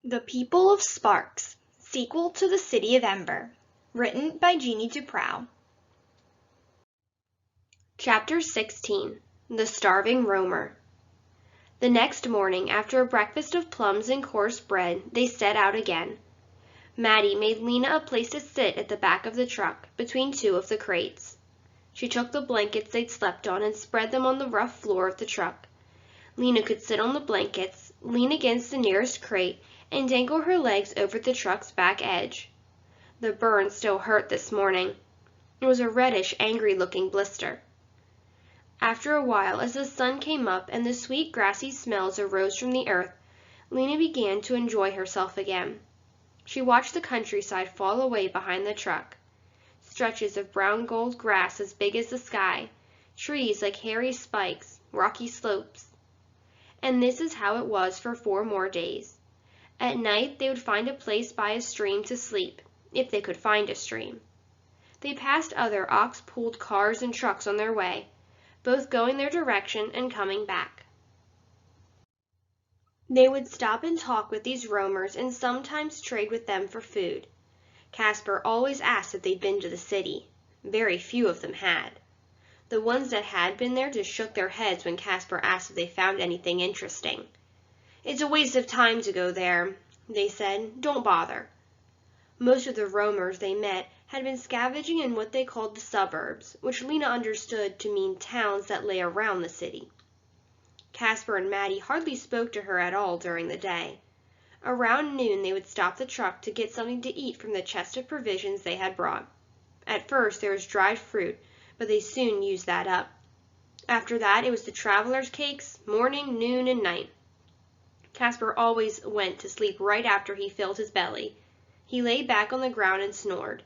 The People of Sparks, sequel to The City of Ember, written by Jeanne DuPrau. Chapter 16. The Starving Roamer. The next morning, after a breakfast of plums and coarse bread, they set out again. Maddie made Lena a place to sit at the back of the truck, between two of the crates. She took the blankets they'd slept on and spread them on the rough floor of the truck. Lena could sit on the blankets, lean against the nearest crate, and dangle her legs over the truck's back edge. The burn still hurt this morning. It was a reddish, angry-looking blister. After a while, as the sun came up and the sweet grassy smells arose from the earth, Lena began to enjoy herself again. She watched the countryside fall away behind the truck. Stretches of brown-gold grass as big as the sky, trees like hairy spikes, rocky slopes. And this is how it was for 4 more days. At night, they would find a place by a stream to sleep, if they could find a stream. They passed other ox-pulled cars and trucks on their way, both going their direction and coming back. They would stop and talk with these roamers and sometimes trade with them for food. Casper always asked if they'd been to the city. Very few of them had. The ones that had been there just shook their heads when Casper asked if they found anything interesting. "It's a waste of time to go there," they said. "Don't bother." Most of the roamers they met had been scavenging in what they called the suburbs, which Lena understood to mean towns that lay around the city. Casper and Maddie hardly spoke to her at all during the day. Around noon they would stop the truck to get something to eat from the chest of provisions they had brought. At first there was dried fruit, but they soon used that up. After that it was the travelers' cakes, morning, noon, and night. Casper always went to sleep right after he filled his belly. He lay back on the ground and snored.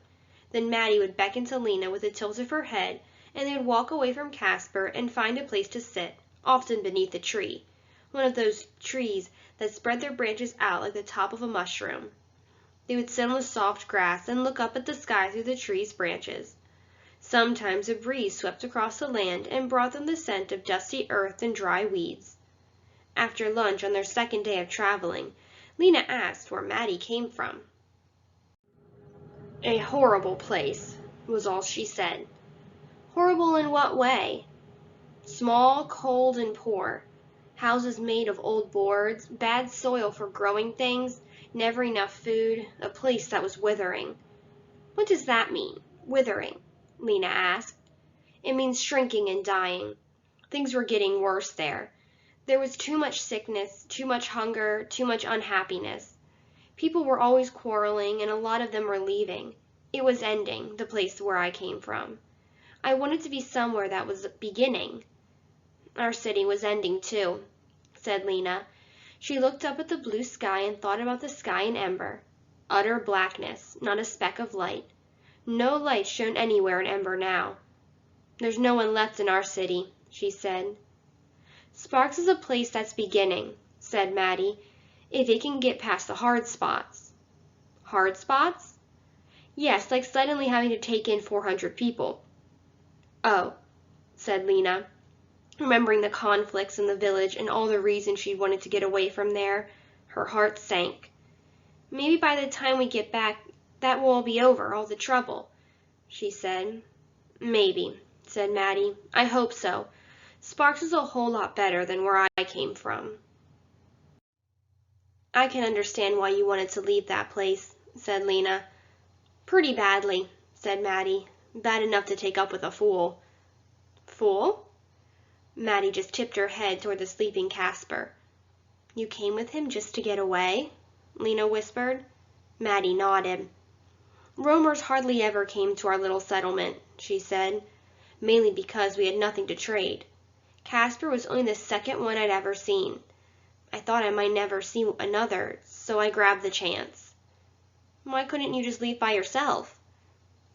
Then Maddie would beckon to Lena with a tilt of her head, and they would walk away from Casper and find a place to sit, often beneath a tree, one of those trees that spread their branches out like the top of a mushroom. They would sit on the soft grass and look up at the sky through the tree's branches. Sometimes a breeze swept across the land and brought them the scent of dusty earth and dry weeds. After lunch on their second day of traveling, Lena asked where Maddie came from. "A horrible place," was all she said. "Horrible in what way?" "Small, cold, and poor. Houses made of old boards, bad soil for growing things, never enough food, a place that was withering." "What does that mean, withering?" Lena asked. "It means shrinking and dying. Things were getting worse there. There was too much sickness, too much hunger, too much unhappiness. People were always quarreling, and a lot of them were leaving. It was ending, the place where I came from. I wanted to be somewhere that was beginning." "Our city was ending too," said Lena. She looked up at the blue sky and thought about the sky in Ember. Utter blackness, not a speck of light. No light shone anywhere in Ember now. "There's no one left in our city," she said. "Sparks is a place that's beginning," said Maddie, "if it can get past the hard spots." "Hard spots?" "Yes, like suddenly having to take in 400 people." "Oh," said Lena, remembering the conflicts in the village and all the reasons she wanted to get away from there. Her heart sank. "Maybe by the time we get back, that will all be over, all the trouble," she said. "Maybe," said Maddie. "I hope so. Sparks is a whole lot better than where I came from." "I can understand why you wanted to leave that place," said Lena. "Pretty badly," said Maddie. "Bad enough to take up with a fool." "Fool?" Maddie just tipped her head toward the sleeping Casper. "You came with him just to get away?" Lena whispered. Maddie nodded. "Roamers hardly ever came to our little settlement," she said, "mainly because we had nothing to trade. Casper was only the second one I'd ever seen. I thought I might never see another, so I grabbed the chance." "Why couldn't you just leave by yourself?"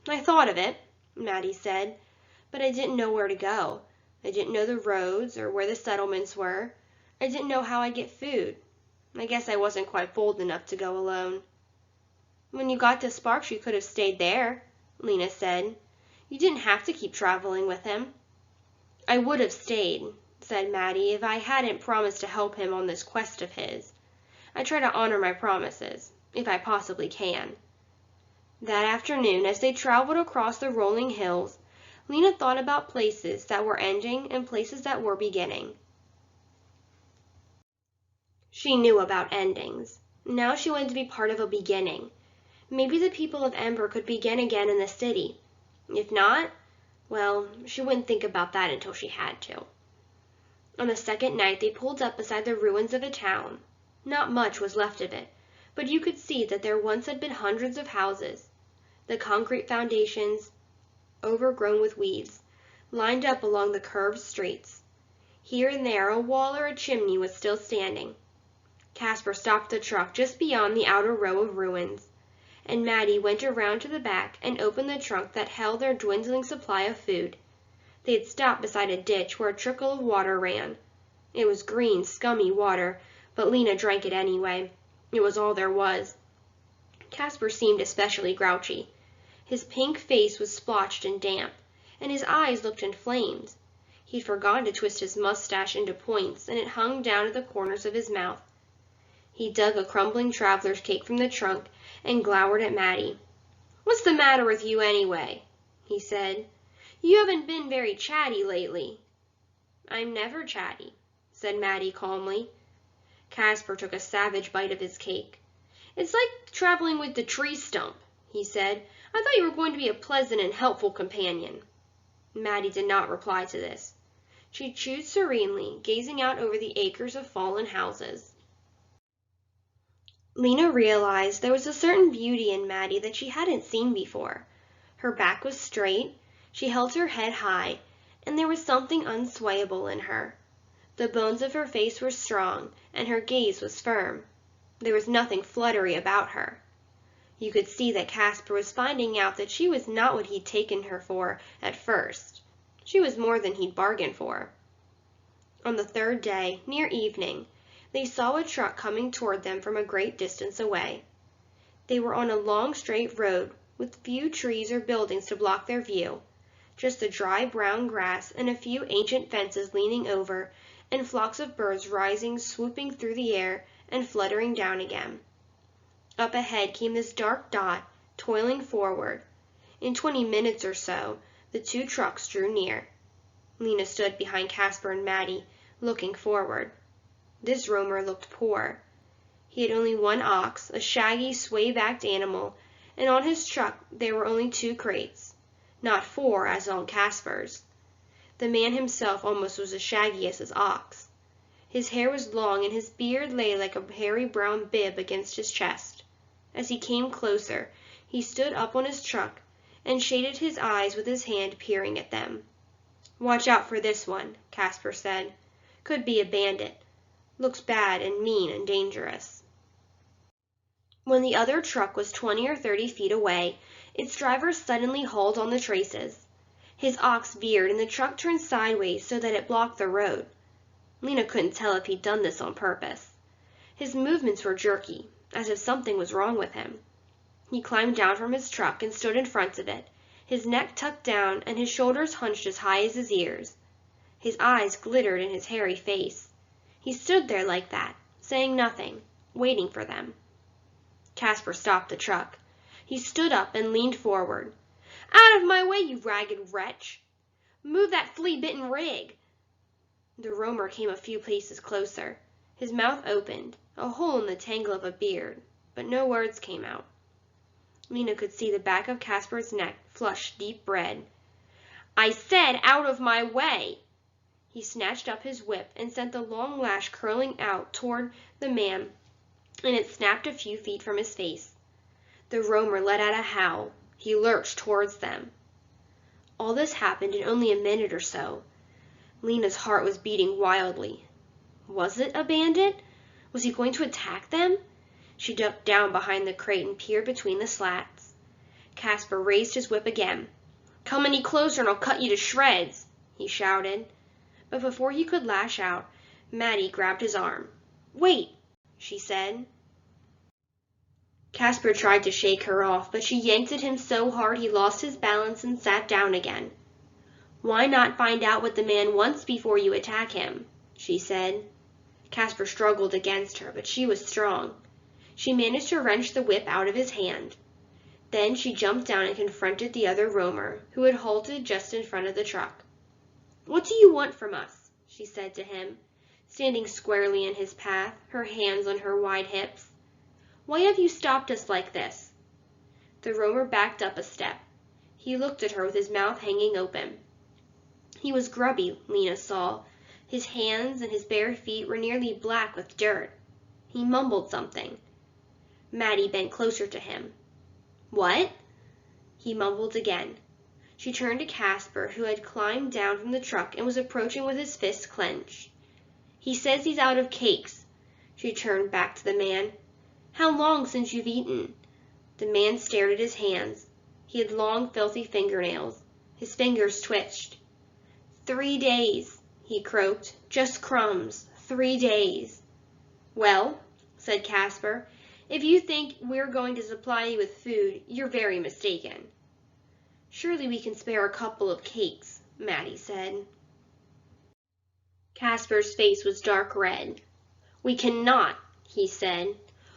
"I thought of it," Maddie said, "but I didn't know where to go. I didn't know the roads or where the settlements were. I didn't know how I'd get food. I guess I wasn't quite bold enough to go alone." "When you got to Sparks you could have stayed there," Lena said. "You didn't have to keep traveling with him." "I would have stayed," said Maddie, "if I hadn't promised to help him on this quest of his. I try to honor my promises, if I possibly can." That afternoon, as they traveled across the rolling hills, Lena thought about places that were ending and places that were beginning. She knew about endings. Now she wanted to be part of a beginning. Maybe the people of Ember could begin again in the city. If not, well, she wouldn't think about that until she had to. On the second night, they pulled up beside the ruins of a town. Not much was left of it, but you could see that there once had been hundreds of houses. The concrete foundations, overgrown with weeds, lined up along the curved streets. Here and there a wall or a chimney was still standing. Casper stopped the truck just beyond the outer row of ruins, and Maddie went around to the back and opened the trunk that held their dwindling supply of food. They had stopped beside a ditch where a trickle of water ran. It was green, scummy water, but Lena drank it anyway. It was all there was. Casper seemed especially grouchy. His pink face was splotched and damp, and his eyes looked inflamed. He'd forgotten to twist his mustache into points, and it hung down at the corners of his mouth. He dug a crumbling traveler's cake from the trunk and glowered at Maddie. "What's the matter with you anyway?" he said. "You haven't been very chatty lately." "I'm never chatty," said Maddie calmly. Casper took a savage bite of his cake. "It's like traveling with the tree stump," he said. "I thought you were going to be a pleasant and helpful companion." Maddie did not reply to this. She chewed serenely, gazing out over the acres of fallen houses. Lena realized there was a certain beauty in Maddie that she hadn't seen before. Her back was straight, she held her head high, and there was something unswayable in her. The bones of her face were strong, and her gaze was firm. There was nothing fluttery about her. You could see that Casper was finding out that she was not what he'd taken her for at first. She was more than he'd bargained for. On the third day, near evening, they saw a truck coming toward them from a great distance away. They were on a long straight road with few trees or buildings to block their view, just the dry brown grass and a few ancient fences leaning over, and flocks of birds rising, swooping through the air, and fluttering down again. Up ahead came this dark dot, toiling forward. In 20 minutes or so, the two trucks drew near. Lena stood behind Casper and Maddie, looking forward. This roamer looked poor. He had only one ox, a shaggy, sway-backed animal, and on his truck there were only 2 crates, not 4 as on Casper's. The man himself almost was as shaggy as his ox. His hair was long, and his beard lay like a hairy brown bib against his chest. As he came closer, he stood up on his truck and shaded his eyes with his hand, peering at them. "Watch out for this one," Casper said. "Could be a bandit. Looks bad and mean and dangerous." When the other truck was 20 or 30 feet away, its driver suddenly hauled on the traces. His ox veered, and the truck turned sideways so that it blocked the road. Lena couldn't tell if he'd done this on purpose. His movements were jerky, as if something was wrong with him. He climbed down from his truck and stood in front of it, his neck tucked down and his shoulders hunched as high as his ears. His eyes glittered in his hairy face. He stood there like that, saying nothing, waiting for them. Casper stopped the truck. He stood up and leaned forward. "Out of my way, you ragged wretch! Move that flea-bitten rig!" The roamer came a few paces closer. His mouth opened, a hole in the tangle of a beard, but no words came out. Lena could see the back of Casper's neck flush deep red. "I said out of my way!" He snatched up his whip and sent the long lash curling out toward the man, and it snapped a few feet from his face. The roamer let out a howl. He lurched towards them. All this happened in only a minute or so. Lena's heart was beating wildly. Was it a bandit? Was he going to attack them? She ducked down behind the crate and peered between the slats. Casper raised his whip again. "Come any closer and I'll cut you to shreds," he shouted. But before he could lash out, Maddie grabbed his arm. "Wait," she said. Casper tried to shake her off, but she yanked at him so hard he lost his balance and sat down again. "Why not find out what the man wants before you attack him?" she said. Casper struggled against her, but she was strong. She managed to wrench the whip out of his hand. Then she jumped down and confronted the other roamer, who had halted just in front of the truck. "What do you want from us?" she said to him, standing squarely in his path, her hands on her wide hips. "Why have you stopped us like this?" The roamer backed up a step. He looked at her with his mouth hanging open. He was grubby, Lena saw. His hands and his bare feet were nearly black with dirt. He mumbled something. Maddie bent closer to him. "What?" He mumbled again. She turned to Casper, who had climbed down from the truck and was approaching with his fists clenched. "He says he's out of cakes." She turned back to the man. "How long since you've eaten?" The man stared at his hands. He had long, filthy fingernails. His fingers twitched. 3 days, he croaked. "Just crumbs. 3 days. "Well," said Casper, "if you think we're going to supply you with food, you're very mistaken." "Surely we can spare a couple of cakes," Maddie said. Casper's face was dark red. "We cannot," he said.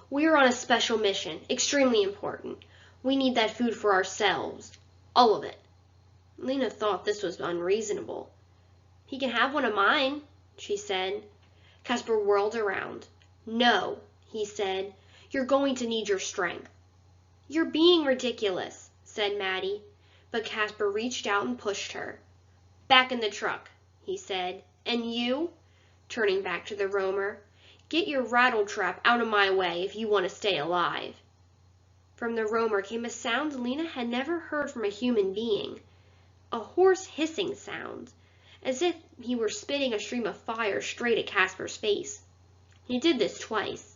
"We are on a special mission, extremely important. We need that food for ourselves. All of it." Lena thought this was unreasonable. "He can have one of mine," she said. Casper whirled around. "No," he said. "You're going to need your strength." "You're being ridiculous," said Maddie, but Casper reached out and pushed her. "Back in the truck," he said. "And you," turning back to the roamer, "get your rattletrap out of my way if you want to stay alive." From the roamer came a sound Lena had never heard from a human being. A hoarse hissing sound, as if he were spitting a stream of fire straight at Casper's face. He did this twice.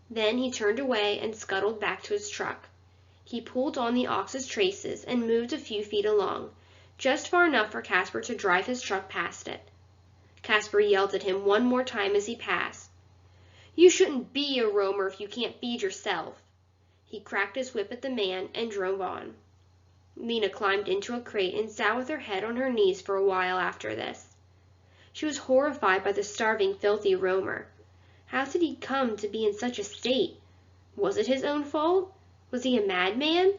Then he turned away and scuttled back to his truck. He pulled on the ox's traces and moved a few feet along, just far enough for Casper to drive his truck past it. Casper yelled at him one more time as he passed. "You shouldn't be a roamer if you can't feed yourself." He cracked his whip at the man and drove on. Lena climbed into a crate and sat with her head on her knees for a while after this. She was horrified by the starving, filthy roamer. How did he come to be in such a state? Was it his own fault? Was he a madman?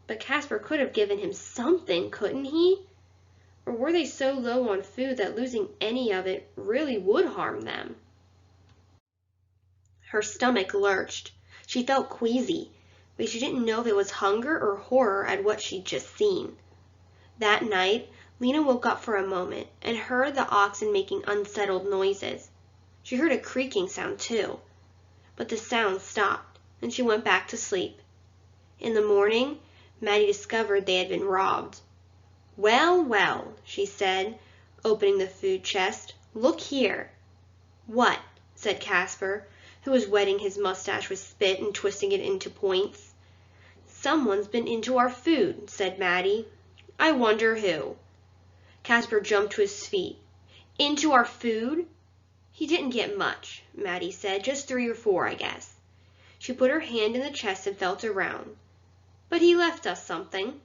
But Casper could have given him something, couldn't he? Or were they so low on food that losing any of it really would harm them? Her stomach lurched. She felt queasy, but she didn't know if it was hunger or horror at what she'd just seen. That night, Lena woke up for a moment and heard the oxen making unsettled noises. She heard a creaking sound too, but the sound stopped, and she went back to sleep. In the morning, Maddie discovered they had been robbed. "Well, well," she said, opening the food chest. "Look here." "What?" said Casper, who was wetting his mustache with spit and twisting it into points. "Someone's been into our food," said Maddie. "I wonder who." Casper jumped to his feet. "Into our food?" "He didn't get much," Maddie said. "Just 3 or 4, I guess." She put her hand in the chest and felt around. "But he left us something."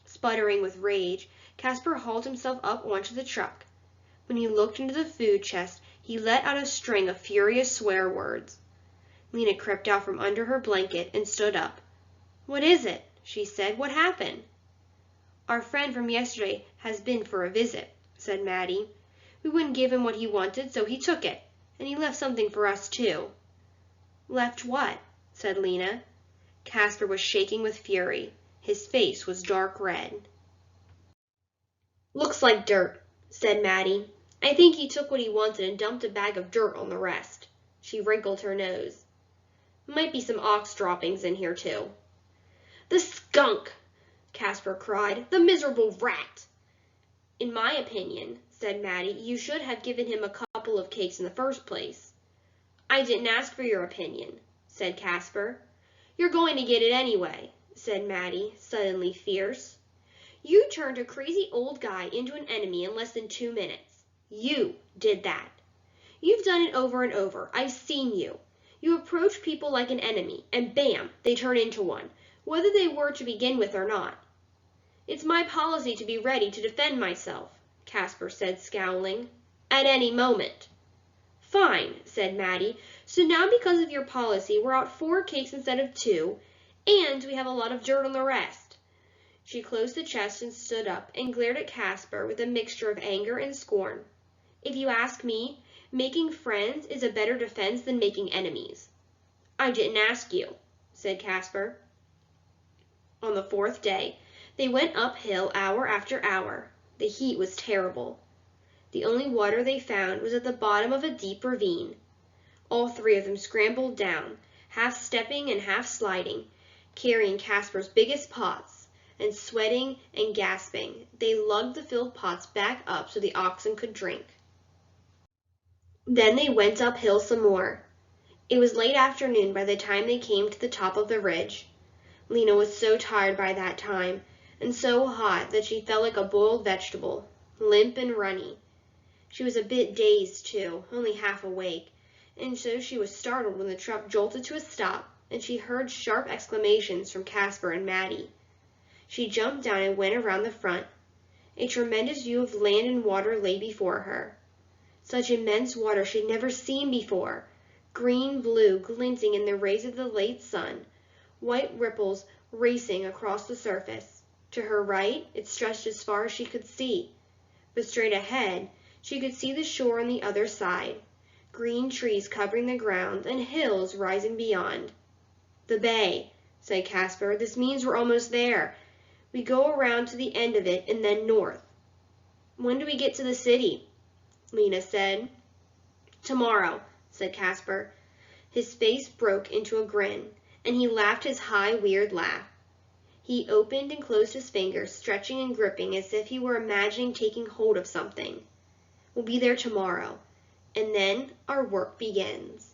Sputtering with rage, Casper hauled himself up onto the truck. When he looked into the food chest, he let out a string of furious swear words. Lena crept out from under her blanket and stood up. "What is it?" she said. "What happened?" "Our friend from yesterday has been for a visit," said Maddie. "We wouldn't give him what he wanted, so he took it. And he left something for us, too." "Left what?" said Lena. Casper was shaking with fury. His face was dark red. "Looks like dirt," said Maddie. "I think he took what he wanted and dumped a bag of dirt on the rest." She wrinkled her nose. "Might be some ox droppings in here, too." "The skunk!" Casper cried. "The miserable rat!" "In my opinion," said Maddie, "you should have given him a couple of cakes in the first place." "I didn't ask for your opinion," said Casper. "You're going to get it anyway," said Maddie, suddenly fierce. "You turned a crazy old guy into an enemy in less than 2 minutes. You did that. You've done it over and over. I've seen you. You approach people like an enemy, and bam, they turn into one, whether they were to begin with or not." "It's my policy to be ready to defend myself," Casper said, scowling. "At any moment." Fine, said Maddie. So now because of your policy, we're out 4 cakes instead of 2, and we have a lot of dirt on the rest. She closed the chest and stood up and glared at Casper with a mixture of anger and scorn. If you ask me, making friends is a better defense than making enemies. I didn't ask you, said Casper. On the 4th day, they went uphill hour after hour. The heat was terrible. The only water they found was at the bottom of a deep ravine. All 3 of them scrambled down, half stepping and half sliding, carrying Casper's biggest pots, and sweating and gasping, they lugged the filled pots back up so the oxen could drink. Then they went uphill some more. It was late afternoon by the time they came to the top of the ridge. Lena was so tired by that time, and so hot that she felt like a boiled vegetable, limp and runny. She was a bit dazed, too, only half awake, and so she was startled when the truck jolted to a stop, and she heard sharp exclamations from Casper and Maddie. She jumped down and went around the front. A tremendous view of land and water lay before her. Such immense water she'd never seen before, green-blue glinting in the rays of the late sun, white ripples racing across the surface. To her right, it stretched as far as she could see, but straight ahead, she could see the shore on the other side, green trees covering the ground and hills rising beyond. The bay, said Casper. This means we're almost there. We go around to the end of it and then north. When do we get to the city? Lena said. Tomorrow, said Casper. His face broke into a grin, and he laughed his high, weird laugh. He opened and closed his fingers, stretching and gripping as if he were imagining taking hold of something. We'll be there tomorrow, and then our work begins.